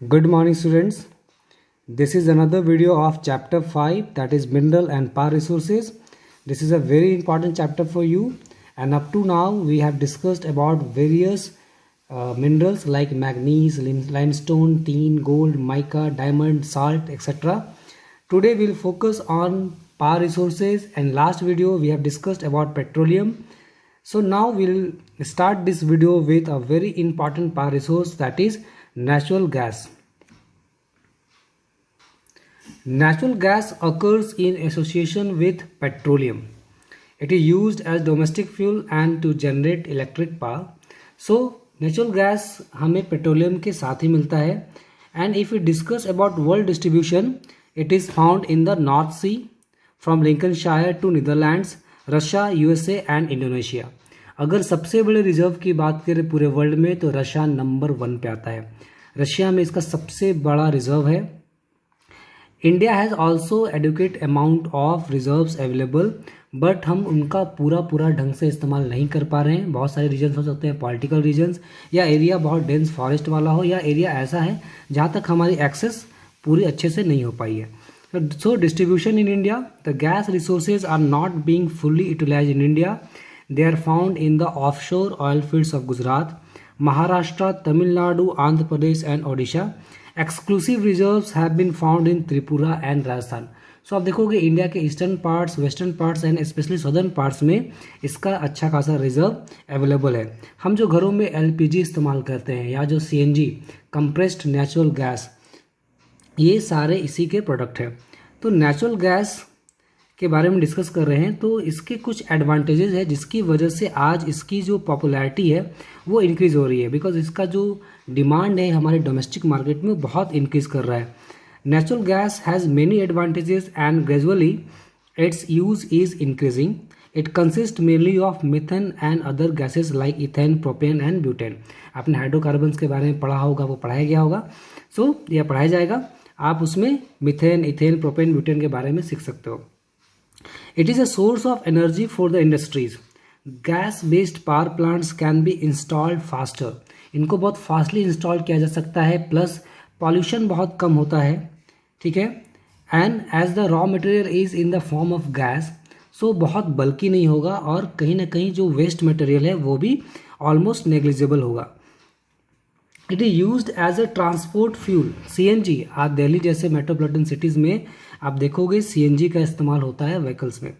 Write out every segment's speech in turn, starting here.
Good morning students. This is another video of chapter 5, that is mineral and power resources. This is a very important chapter for you, and up to now we have discussed about various minerals like manganese, limestone, tin, gold, mica, diamond, salt, etc. Today we will focus on power resources, and last video we have discussed about petroleum. So now we'll start this video with a very important power resource, that is natural gas. Natural gas occurs in association with petroleum. It is used as domestic fuel and to generate electric power. So natural gas हमें petroleum के साथ ही मिलता है. And if we discuss about world distribution, it is found in the North Sea from Lincolnshire to Netherlands, Russia, USA and Indonesia. अगर सबसे बड़े reserve की बात करें पूरे वर्ल्ड में तो रशिया नंबर 1 पे आता है. रशिया में इसका सबसे बड़ा रिजर्व है. India has also adequate amount of reserves available, but हम उनका पूरा ढंग से इस्तेमाल नहीं कर पा रहे हैं. बहुत सारे रीजन्स हो सकते हैं, पॉलिटिकल रीजन्स, या एरिया बहुत डेंस फॉरेस्ट वाला हो, या एरिया ऐसा है जहाँ तक हमारी एक्सेस पूरी अच्छे से नहीं हो पाई है. So distribution in India, the gas resources are not being fully utilise in India. They are found in the offshore oil fields of Gujarat, Maharashtra, Tamil Nadu, Andhra Pradesh and Odisha. Exclusive reserves have been found in Tripura and Rajasthan. So आप देखोगे India के eastern parts, western parts and specially southern parts में इसका अच्छा खासा reserve available है. हम जो घरों में एलपीजी इस्तेमाल करते हैं या जो सीएनजी, कंप्रेस्ड नेचुरल गैस, ये सारे इसी के प्रोडक्ट हैं. तो नेचुरल गैस के बारे में डिस्कस कर रहे हैं, तो इसके कुछ एडवांटेजेस है जिसकी वजह से आज इसकी जो पॉपुलैरिटी है वो इंक्रीज़ हो रही है. बिकॉज इसका जो डिमांड है हमारे डोमेस्टिक मार्केट में बहुत इंक्रीज़ कर रहा है. Natural gas has many advantages and gradually it's use is increasing. It consist mainly of methane and other gases like ethane, propane and butane. आपने हाइड्रोकार्बन्स के बारे में पढ़ा होगा, वो पढ़ाया गया होगा. सो यह पढ़ाया जाएगा, आप उसमें मिथेन, इथेन, प्रोपेन, ब्यूटेन के बारे में सीख सकते हो. It is a source of energy for the industries. Gas-based power plants can be installed faster. इनको बहुत फास्टली इंस्टॉल किया जा सकता है, प्लस पॉल्यूशन बहुत कम होता है. ठीक है. And as the raw material is in the form of gas, so बहुत बल्कि नहीं होगा और कहीं ना कहीं जो वेस्ट मटेरियल है वो भी ऑलमोस्ट नेग्लिजिबल होगा. It is used as a transport fuel. CNG आज दिल्ली जैसे मेट्रोपॉलिटन सिटीज़ में आप देखोगे सीएनजी का इस्तेमाल होता है व्हीकल्स में.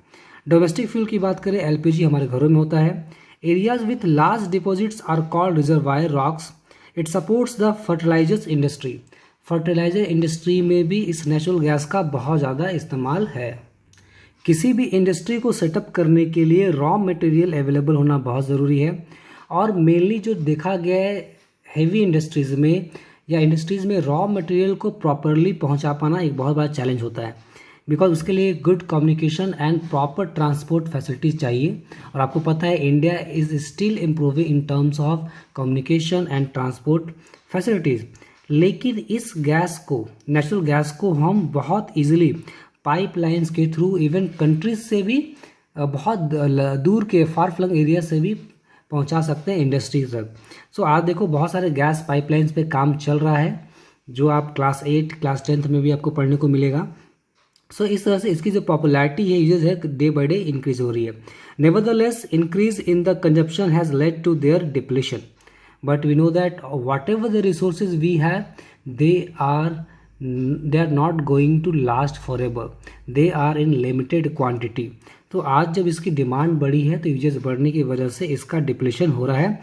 डोमेस्टिक फ्यूल की बात करें, एलपीजी हमारे घरों में होता है. Areas with large deposits are called reservoir rocks. It supports the fertiliser industry. Fertiliser industry में भी इस नेचुरल गैस का बहुत ज़्यादा इस्तेमाल है. किसी भी इंडस्ट्री को सेटअप करने के लिए रॉ मटेरियल अवेलेबल होना बहुत ज़रूरी है. और मेनली जो देखा गया है हेवी इंडस्ट्रीज़ में या इंडस्ट्रीज़ में रॉ मटेरियल को प्रॉपरली पहुंचा पाना एक बहुत बड़ा चैलेंज होता है. बिकॉज उसके लिए good communication and proper transport facilities चाहिए. और आपको पता है India is still improving in terms of communication and transport facilities. लेकिन इस गैस को, नेचुरल गैस को हम बहुत ईजिली पाइपलाइंस के थ्रू इवन कंट्रीज से भी बहुत दूर के फार फ्लंग एरिया से भी पहुंचा सकते हैं इंडस्ट्रीज तक. सो आज देखो बहुत सारे गैस पाइपलाइंस पे काम चल रहा है जो आप क्लास 8, क्लास 10 में भी आपको पढ़ने को मिलेगा. सो इस तरह से इसकी जो पॉपुलैरिटी है, यूजेज है, डे बाय डे इंक्रीज हो रही है. Nevertheless increase in the consumption has led to their depletion, but we know that whatever the resources we have, they are not going to last forever. They are in limited quantity. तो आज जब इसकी demand बढ़ी है तो uses बढ़ने की वजह से इसका डिप्लीशन हो रहा है.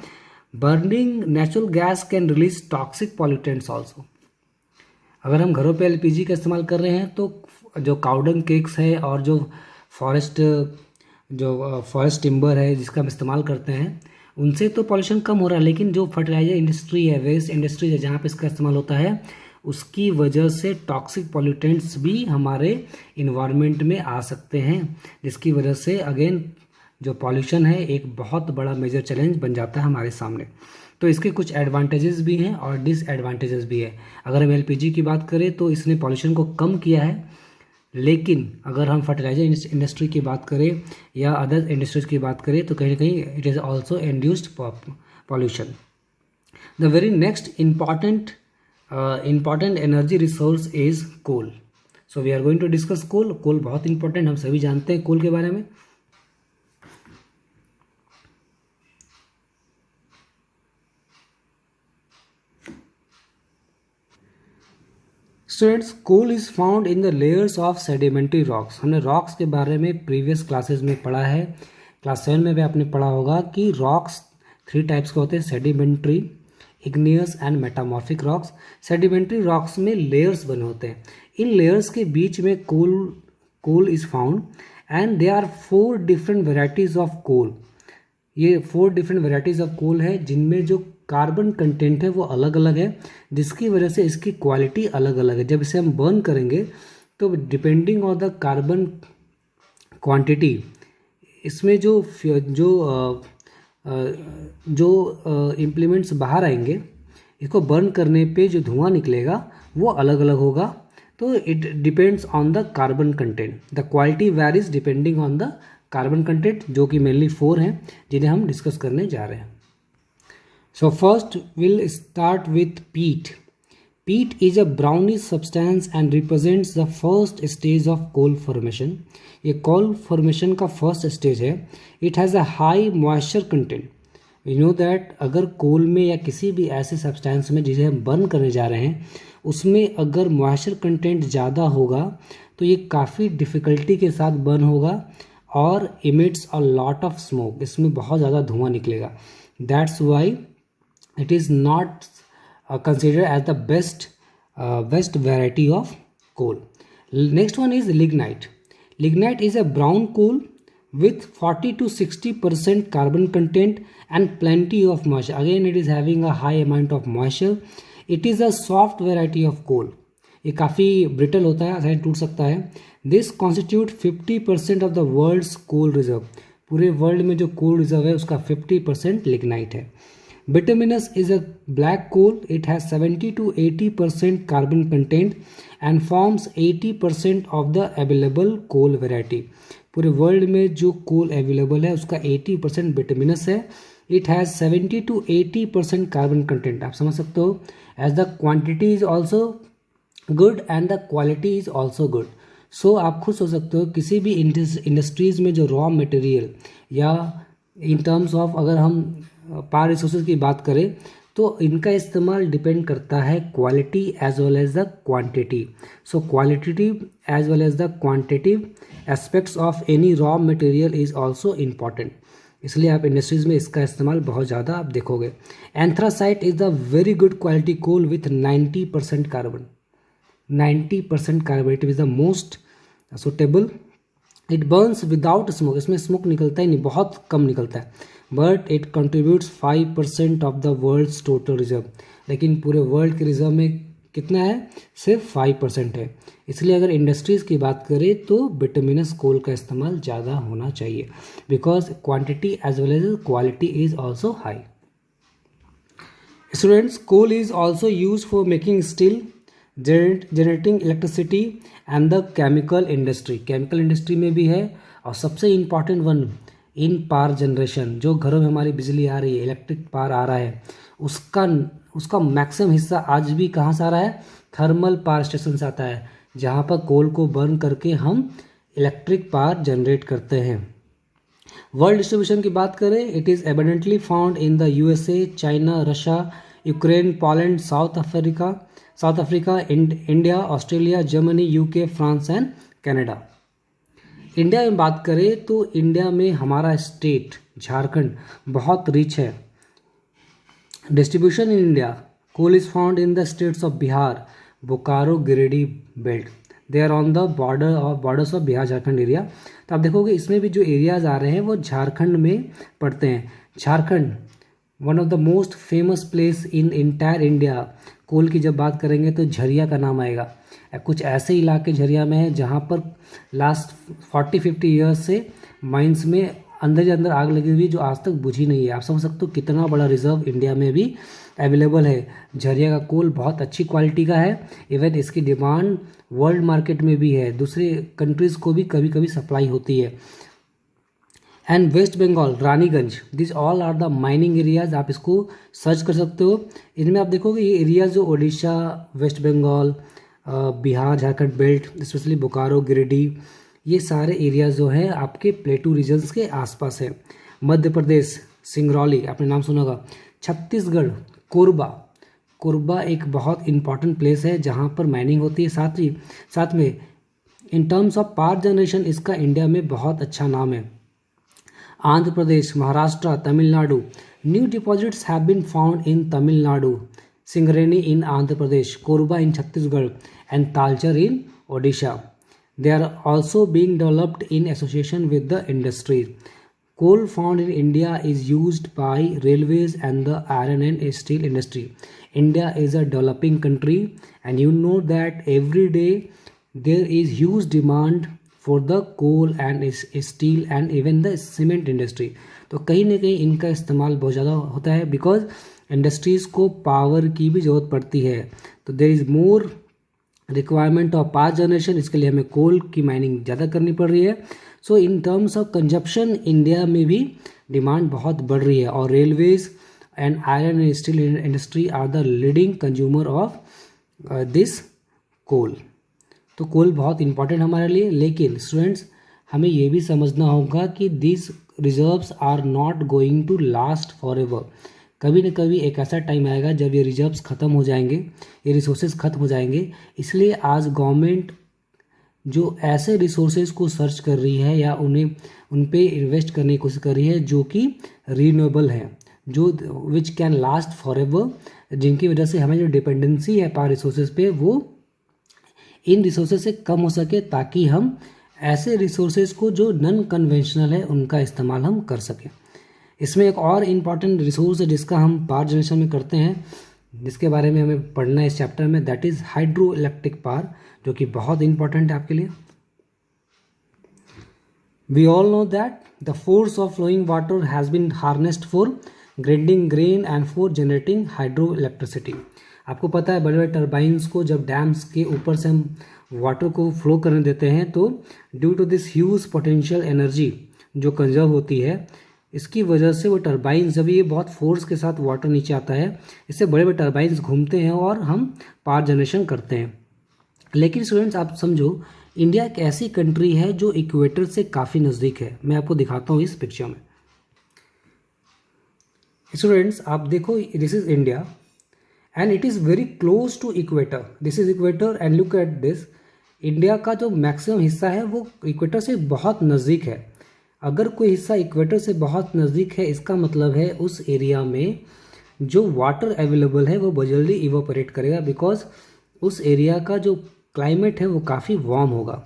Burning natural gas can release toxic pollutants also. अगर हम घरों पे एलपीजी का इस्तेमाल कर रहे हैं तो जो काउडंग केक्स है और जो फॉरेस्ट टिम्बर है जिसका हम इस्तेमाल करते हैं, उनसे तो पॉल्यूशन कम हो रहा है. लेकिन जो फर्टिलाइजर इंडस्ट्री है, वेस्ट इंडस्ट्री है, जहाँ पे इसका इस्तेमाल होता है, उसकी वजह से टॉक्सिक पॉल्यूटेंट्स भी हमारे इन्वायरमेंट में आ सकते हैं, जिसकी वजह से अगेन जो पॉल्यूशन है एक बहुत बड़ा मेजर चैलेंज बन जाता है हमारे सामने. तो इसके कुछ एडवांटेजेस भी हैं और डिसएडवांटेजेस भी है. अगर हम एलपीजी की बात करें तो इसने पॉल्यूशन को कम किया है, लेकिन अगर हम फर्टिलाइजर इंडस्ट्री की बात करें या अदर इंडस्ट्रीज की बात करें तो कहीं ना कहीं it is also induced pollution. The very next important important energy resource is coal. So we are going to discuss coal. कोल बहुत इंपॉर्टेंट, हम सभी जानते हैं कोल के बारे में. Students, coal is found in the layers of sedimentary rocks. हमने rocks के बारे में प्रीवियस क्लासेस में पढ़ा है. क्लास 7 में भी आपने पढ़ा होगा कि रॉक्स 3 टाइप्स के होते हैं, sedimentary, igneous and metamorphic rocks. Sedimentary rocks में लेयर्स बने होते हैं. इन लेयर्स के बीच में coal is found and they are 4 different varieties of coal. ये 4 डिफरेंट वेराइटीज ऑफ कोल है जिनमें जो कार्बन कंटेंट है वो अलग अलग है, जिसकी वजह से इसकी क्वालिटी अलग अलग है. जब इसे हम बर्न करेंगे तो depending on the carbon quantity इसमें जो इम्प्लीमेंट्स बाहर आएंगे, इसको बर्न करने पे जो धुआं निकलेगा वो अलग अलग होगा. तो it depends on the carbon content. The quality varies depending on the carbon content, जो कि मेनली 4 हैं जिन्हें हम डिस्कस करने जा रहे हैं. So first will start with पीट. Peat is a brownish substance and represents the first stage of coal formation. ये coal formation का first stage है. It has a high moisture content. You know that अगर कोल में या किसी भी ऐसे सब्सटेंस में जिसे हम बर्न करने जा रहे हैं उसमें अगर मॉइस्चर कंटेंट ज़्यादा होगा तो ये काफ़ी डिफ़िकल्टी के साथ बर्न होगा और emits a lot of smoke. इसमें बहुत ज़्यादा धुआं निकलेगा. That's why it is not considered as the best variety of coal. Next one is lignite. Lignite is a brown coal with 40 to 60% carbon content and plenty of moisture. Again, it is having a high amount of moisture. It is a soft variety of coal. ये काफ़ी brittle होता है, आसानी टूट सकता है. This constitute 50% of the world's coal reserve. पूरे world में जो कोल रिजर्व है उसका 50% लिग्नाइट है. Bituminous is a black coal. It has 70 to 80% carbon content and forms 80% of the available coal variety. पूरे वर्ल्ड में जो कोल अवेलेबल है उसका 80% बिटुमिनस है. It has 70 to 80% carbon content. आप समझ सकते हो. As the quantity is also good and the quality is also good. So आप खुद सोच सकते हो किसी भी इंडस्ट्रीज़ में जो रॉ मटेरियल या इन टर्म्स ऑफ अगर हम पावर रिसोर्सेज की बात करें तो इनका इस्तेमाल डिपेंड करता है quality as well as the quantity. So qualitative as well as the quantitative aspects of any raw material is also important. इसलिए आप इंडस्ट्रीज में इसका इस्तेमाल बहुत ज़्यादा आप देखोगे. Anthracite is the very good quality coal with 90% carbon. 90% carbon it is the most suitable. It burns without smoke. इसमें स्मोक निकलता ही नहीं, बहुत कम निकलता है. But it contributes 5% of the world's total reserve. लेकिन पूरे वर्ल्ड के रिजर्व में कितना है? सिर्फ 5% है. इसलिए अगर इंडस्ट्रीज़ की बात करें तो बिटुमिनस कोल का इस्तेमाल ज़्यादा होना चाहिए because quantity as well as quality is also high. Students, coal is also use for making steel, generating electricity and the chemical industry. Chemical industry में भी है. और सबसे important one in power generation, जो घरों में हमारी बिजली आ रही है, इलेक्ट्रिक पावर आ रहा है, उसका मैक्सिमम हिस्सा आज भी कहाँ से आ रहा है? थर्मल पावर स्टेशन से आता है, जहाँ पर कोल को बर्न करके हम इलेक्ट्रिक पावर जनरेट करते हैं. वर्ल्ड डिस्ट्रीब्यूशन की बात करें, it is abundantly found in the USA, China, Russia, Ukraine, Poland, south Africa, India, Australia, Germany, UK, France and Canada. India में बात करें तो इंडिया में हमारा स्टेट झारखंड बहुत रिच है. Distribution in India, coal is found in the states of Bihar, Bokaro, Giridih belt. They are on the borders of Bihar Jharkhand area. तो आप देखोगे इसमें भी जो एरियाज आ रहे हैं वो झारखंड में पड़ते हैं. Jharkhand one of the most famous place in entire India. Coal की जब बात करेंगे तो झरिया का नाम आएगा. कुछ ऐसे इलाके झरिया में है जहाँ पर लास्ट 40-50 ईयर्स से माइंस में अंदर ही अंदर आग लगी हुई जो आज तक बुझी नहीं है. आप समझ सकते हो कितना बड़ा रिजर्व इंडिया में भी अवेलेबल है. झरिया का कोल बहुत अच्छी क्वालिटी का है. इवन इसकी डिमांड वर्ल्ड मार्केट में भी है, दूसरे कंट्रीज़ को भी कभी कभी सप्लाई होती है. And West Bengal Raniganj, this all are the mining areas. आप इसको सर्च कर सकते हो। इनमें आप देखोगे ये एरियाज जो उड़ीसा, वेस्ट बंगाल, बिहार, झारखंड बेल्ट, स्पेशली बोकारो, गिरिडीह, ये सारे एरियाज जो हैं आपके प्लेटू रीजन्स के आसपास है। मध्य प्रदेश सिंगरौली, आपने नाम सुना होगा। छत्तीसगढ़ कोरबा, कोरबा एक बहुत इंपॉर्टेंट प्लेस है जहाँ पर माइनिंग होती है। साथ में in terms of power generation इसका इंडिया में बहुत अच्छा नाम है। Andhra Pradesh, Maharashtra, Tamil Nadu, new deposits have been found in Tamil Nadu, Singareni in Andhra Pradesh, Korba in Chhattisgarh and Talcher in Odisha. They are also being developed in association with the industry. Coal found in India is used by railways and the iron and steel industry. India is a developing country and you know that every day there is huge demand for the coal and steel and even the cement industry. तो कहीं ना कहीं इनका इस्तेमाल बहुत ज़्यादा होता है बिकॉज इंडस्ट्रीज़ को पावर की भी ज़रूरत पड़ती है। तो there is more requirement of power generation, इसके लिए हमें कोल की माइनिंग ज़्यादा करनी पड़ रही है। So in terms of consumption India में भी डिमांड बहुत बढ़ रही है और railways and iron and steel industry are the leading consumer of this coal. तो कोल बहुत इंपॉर्टेंट हमारे लिए, लेकिन स्टूडेंट्स हमें ये भी समझना होगा कि this reserves are not going to last forever. कभी न कभी एक ऐसा टाइम आएगा जब ये रिजर्व्स ख़त्म हो जाएंगे, ये रिसोर्सेज ख़त्म हो जाएंगे। इसलिए आज गवर्नमेंट जो ऐसे रिसोर्सेज को सर्च कर रही है या उन पे इन्वेस्ट करने की कोशिश कर रही है जो कि रीन्यूएबल हैं, जो which can last for ever, जिनकी वजह से हमें जो डिपेंडेंसी है पावर रिसोर्सेज पे वो इन रिसोर्सेज से कम हो सके, ताकि हम ऐसे रिसोर्सेज को जो नॉन कन्वेंशनल है उनका इस्तेमाल हम कर सकें। इसमें एक और इम्पॉर्टेंट रिसोर्स है जिसका हम पावर जनरेशन में करते हैं, जिसके बारे में हमें पढ़ना है इस चैप्टर में, that is hydroelectric power, जो कि बहुत इंपॉर्टेंट है आपके लिए। We all know that the force of flowing water has been harnessed for grinding grain and for generating hydroelectricity. आपको पता है बड़े बड़े टर्बाइंस को जब डैम्स के ऊपर से हम वाटर को फ्लो करने देते हैं तो due to this huge potential energy जो कंजर्व होती है, इसकी वजह से वो टर्बाइंस जब ये बहुत फोर्स के साथ वाटर नीचे आता है, इससे बड़े बड़े टर्बाइंस घूमते हैं और हम पावर जनरेशन करते हैं। लेकिन स्टूडेंट्स आप समझो, इंडिया एक ऐसी कंट्री है जो इक्वेटर से काफ़ी नज़दीक है। मैं आपको दिखाता हूँ इस पिक्चर में। स्टूडेंट्स आप देखो, this is India and it is very close to equator. This is equator and look at this. India का जो मैक्सिमम हिस्सा है वो इक्वेटर से बहुत नज़दीक है। अगर कोई हिस्सा इक्वेटर से बहुत नज़दीक है, इसका मतलब है उस एरिया में जो वाटर अवेलेबल है वो बहुत जल्दी इवोपरेट करेगा, बिकॉज उस एरिया का जो क्लाइमेट है वो काफ़ी वार्म होगा।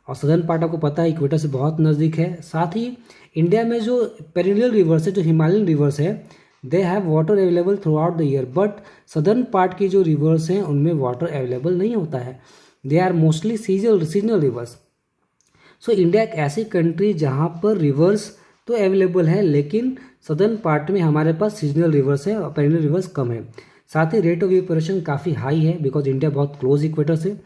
और सदर्न पार्ट आपको पता है इक्वेटर से बहुत नज़दीक है। साथ ही इंडिया में जो पेरिनियल रिवर्स है, जो हिमालयन रिवर्स है, they have water available through out the year, but southern part की जो रिवर्स हैं उनमें वाटर अवेलेबल नहीं होता है। They are mostly seasonal rivers. So India एक ऐसी कंट्री जहाँ पर रिवर्स तो अवेलेबल है, लेकिन सदर्न पार्ट में हमारे पास सीजनल रिवर्स है और पेरिनियल रिवर्स कम है। साथ ही रेट ऑफ इवेपोरेशन काफ़ी हाई है बिकॉज इंडिया बहुत क्लोज इक्वेटर से।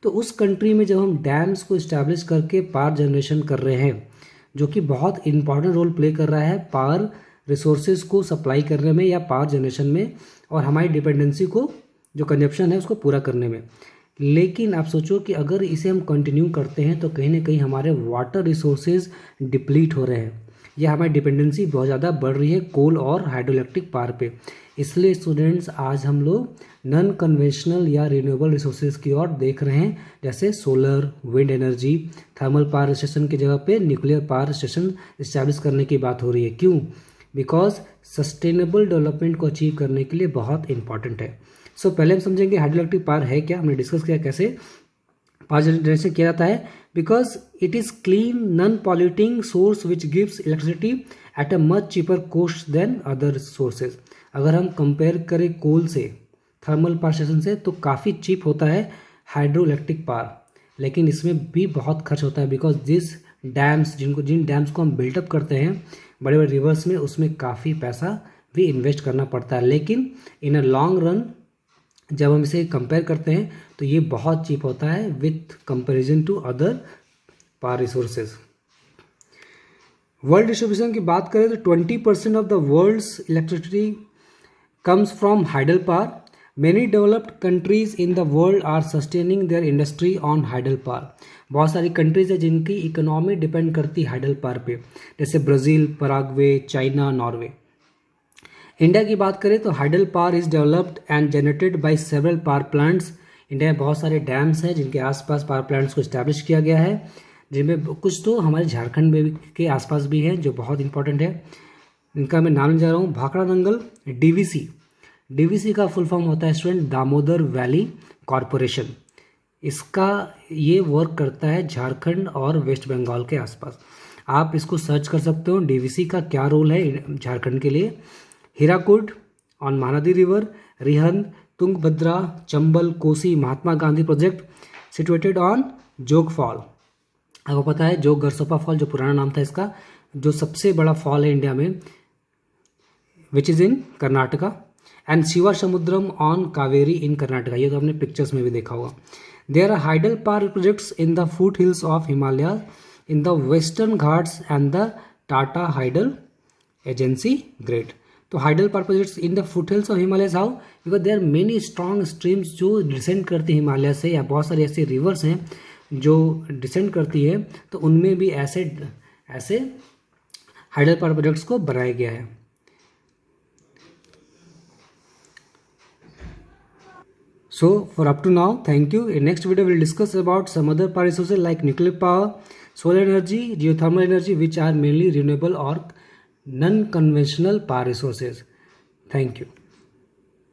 तो उस कंट्री में जब हम डैम्स को इस्टेब्लिश करके पावर जनरेशन कर रहे हैं, जो कि बहुत इंपॉर्टेंट रोल प्ले कर रहा है पावर रिसोर्सेज को सप्लाई करने में या पावर जनरेशन में, और हमारी डिपेंडेंसी को जो कंजप्शन है उसको पूरा करने में। लेकिन आप सोचो कि अगर इसे हम कंटिन्यू करते हैं तो कहीं ना कहीं हमारे वाटर रिसोर्सेज डिप्लीट हो रहे हैं या हमारी डिपेंडेंसी बहुत ज़्यादा बढ़ रही है कोल और हाइड्रो इलेक्ट्रिक पावर पे। इसलिए स्टूडेंट्स आज हम लोग नॉन कन्वेंशनल या रिन्यूएबल रिसोर्सेज की ओर देख रहे हैं, जैसे solar, wind energy, thermal power station की जगह पे न्यूक्लियर पावर स्टेशन इस्टेब्लिश करने की बात हो रही है। क्यों? बिकॉज सस्टेनेबल डेवलपमेंट को अचीव करने के लिए बहुत इंपॉर्टेंट है। सो पहले हम समझेंगे हाइड्रो इलेक्ट्रिक पावर है क्या। हमने डिस्कस किया कैसे पावर जनरेशन किया जाता है। Because it is clean non polluting source which gives electricity at a much cheaper cost than other sources. अगर हम कंपेयर करें कोल से, थर्मल पावर स्टेशन से, तो काफ़ी चीप होता है हाइड्रो इलेक्ट्रिक पावर, लेकिन इसमें भी बहुत खर्च होता है बिकॉज जिन डैम्स को हम बिल्टअप करते हैं बड़े बड़े रिवर्स में, उसमें काफ़ी पैसा भी इन्वेस्ट करना पड़ता है। लेकिन इन अ लॉन्ग रन जब हम इसे कंपेयर करते हैं तो ये बहुत चीप होता है with comparison to other power resources. World distribution की बात करें तो 20% of the world's electricity comes from hydropower. Many developed countries in the world are sustaining their industry on hydropower. बहुत सारी कंट्रीज है जिनकी इकोनॉमी डिपेंड करती है हाइडल पावर पे, जैसे Brazil, Paraguay, China, Norway. India की बात करें तो hydel power is developed and generated by several power plants. India में बहुत सारे डैम्स हैं जिनके आसपास पावर प्लांट्स को इस्टेब्लिश किया गया है, जिनमें कुछ तो हमारे झारखंड में के आसपास भी हैं जो बहुत इंपॉर्टेंट है। इनका मैं नाम जा रहा हूँ, भाखड़ा दंगल, डीवीसी। डीवीसी का फुल फॉर्म होता है स्टूडेंट दामोदर वैली कॉरपोरेशन। इसका ये वर्क करता है झारखंड और वेस्ट बंगाल के आसपास। आप इसको सर्च कर सकते हो, डीवीसी का क्या रोल है झारखंड के लिए। Hirakud on Mahanadi river, Rihand, Tungabhadra, Chambal, Kosi, Mahatma Gandhi project situated on जोग फॉल। आपको पता है जोग गरसोपा फॉल जो पुराना नाम था इसका, जो सबसे बड़ा फॉल है इंडिया में, which is in Karnataka. And Shiva Samudram on Kaveri in Karnataka, ये तो आपने पिक्चर्स में भी देखा होगा। There are hydel power projects in the foot hills of Himalaya, in the western Ghats and the Tata hydel agency grade. तो hydel power projects in the foot hills of Himalaya how, because there are many strong streams जो descend करती है हिमालय से, या बहुत सारे ऐसे reverse हैं जो डिसेंड करती है, तो उनमें भी ऐसे हाइडल पावर प्रोजेक्ट्स को बनाया गया है। So for up to now, thank you. In next video we'll discuss about some other power resources like nuclear power, solar energy, geothermal energy, which are mainly renewable or non-conventional power resources. Thank you.